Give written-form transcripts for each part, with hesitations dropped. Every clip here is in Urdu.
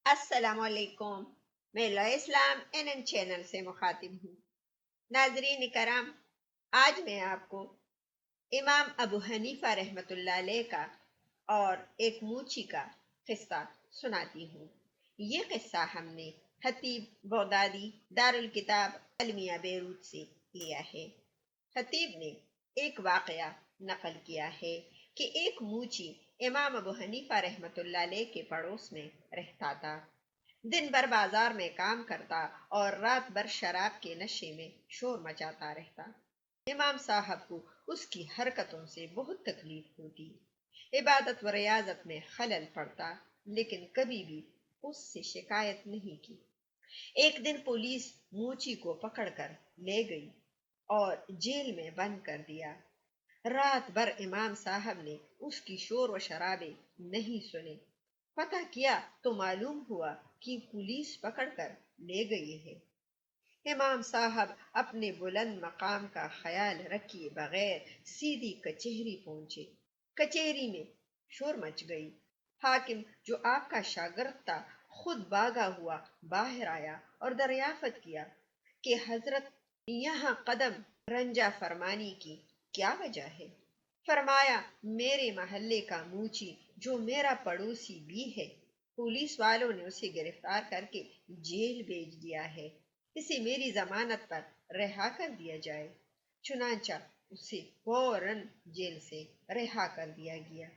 السلام علیکم، میں لوہ اسلام این چینل سے مخاطب ہوں۔ ناظرین کرام، آج میں آپ کو امام ابو حنیفہ رحمۃ اللہ علیہ کا اور ایک موچی کا قصہ سناتی ہوں۔ یہ قصہ ہم نے خطیب بغدادی دارالکتاب المیہ بیروت سے لیا ہے۔ خطیب نے ایک واقعہ نقل کیا ہے کہ ایک موچی امام ابو حنیفہ رحمۃ اللہ علیہ کے پڑوس میں رہتا تھا۔ دن بھر بازار میں کام کرتا اور رات بھر شراب کے نشے میں شور مچاتا رہتا۔ امام صاحب کو اس کی حرکتوں سے بہت تکلیف ہوتی، عبادت و ریاضت میں خلل پڑتا، لیکن کبھی بھی اس سے شکایت نہیں کی۔ ایک دن پولیس موچی کو پکڑ کر لے گئی اور جیل میں بند کر دیا۔ رات بھر امام صاحب نے اس کی شور و شرابے نہیں سنے۔ پتہ کیا تو معلوم ہوا کہ پولیس پکڑ کر لے گئی ہے۔ امام صاحب اپنے بلند مقام کا خیال رکھیے بغیر سیدھی کچہری پہنچے۔ کچہری میں شور مچ گئی۔ حاکم جو آپ کا شاگرد تھا خود بھاگا ہوا باہر آیا اور دریافت کیا کہ حضرت یہاں قدم رنجہ فرمانی کی کیا وجہ ہے؟ فرمایا، میرے محلے کا موچی جو میرا پڑوسی بھی ہے، پولیس والوں نے اسے گرفتار کر کے جیل بھیج دیا ہے، اسے میری ضمانت پر رہا کر دیا جائے۔ چنانچہ اسے فوراً جیل سے رہا کر دیا گیا۔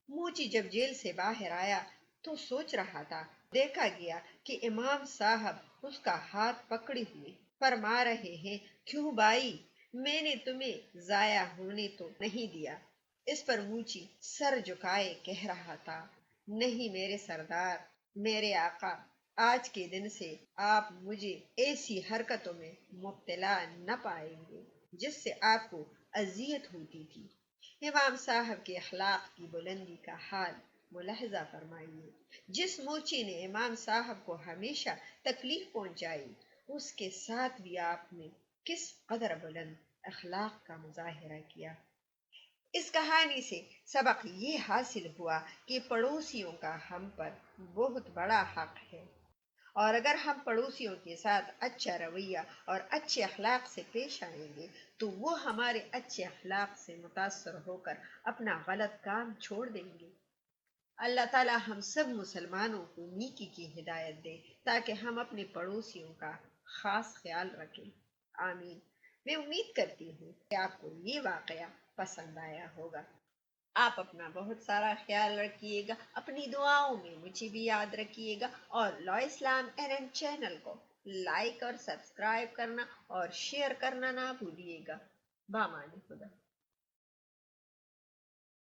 موچی جب جیل سے باہر آیا تو سوچ رہا تھا، دیکھا گیا کہ امام صاحب اس کا ہاتھ پکڑے ہوئے فرما رہے ہیں، کیوں بھائی، میں نے تمہیں ضائع ہونے تو نہیں دیا۔ اس پر موچی سر جھکائے کہہ رہا تھا، نہیں میرے سردار، میرے آقا، آج کے دن سے آپ مجھے ایسی حرکتوں میں مبتلا نہ پائیں گے جس سے آپ کو اذیت ہوتی تھی۔ امام صاحب کے اخلاق کی بلندی کا حال ملاحظہ فرمائیے۔ جس موچی نے امام صاحب کو ہمیشہ تکلیف پہنچائی، اس کے ساتھ بھی آپ نے کس قدر بلند اخلاق کا مظاہرہ کیا۔ اس کہانی سے سبق یہ حاصل ہوا کہ پڑوسیوں کا ہم پر بہت بڑا حق ہے، اور اگر ہم پڑوسیوں کے ساتھ اچھا رویہ اور اچھے اخلاق سے پیش آئیں گے تو وہ ہمارے اچھے اخلاق سے متاثر ہو کر اپنا غلط کام چھوڑ دیں گے۔ اللہ تعالی ہم سب مسلمانوں کو نیکی کی ہدایت دے تاکہ ہم اپنے پڑوسیوں کا خاص خیال رکھیں۔ آمین۔ میں امید کرتی ہوں کہ آپ کو یہ واقعہ پسند آیا ہوگا۔ آپ اپنا بہت سارا خیال رکھیے گا، اپنی دعاؤں میں مجھے بھی یاد رکھیے گا، اور لوہ اسلام این چینل کو لائک اور سبسکرائب کرنا اور شیئر کرنا نہ بھولیے گا۔ بامان خدا۔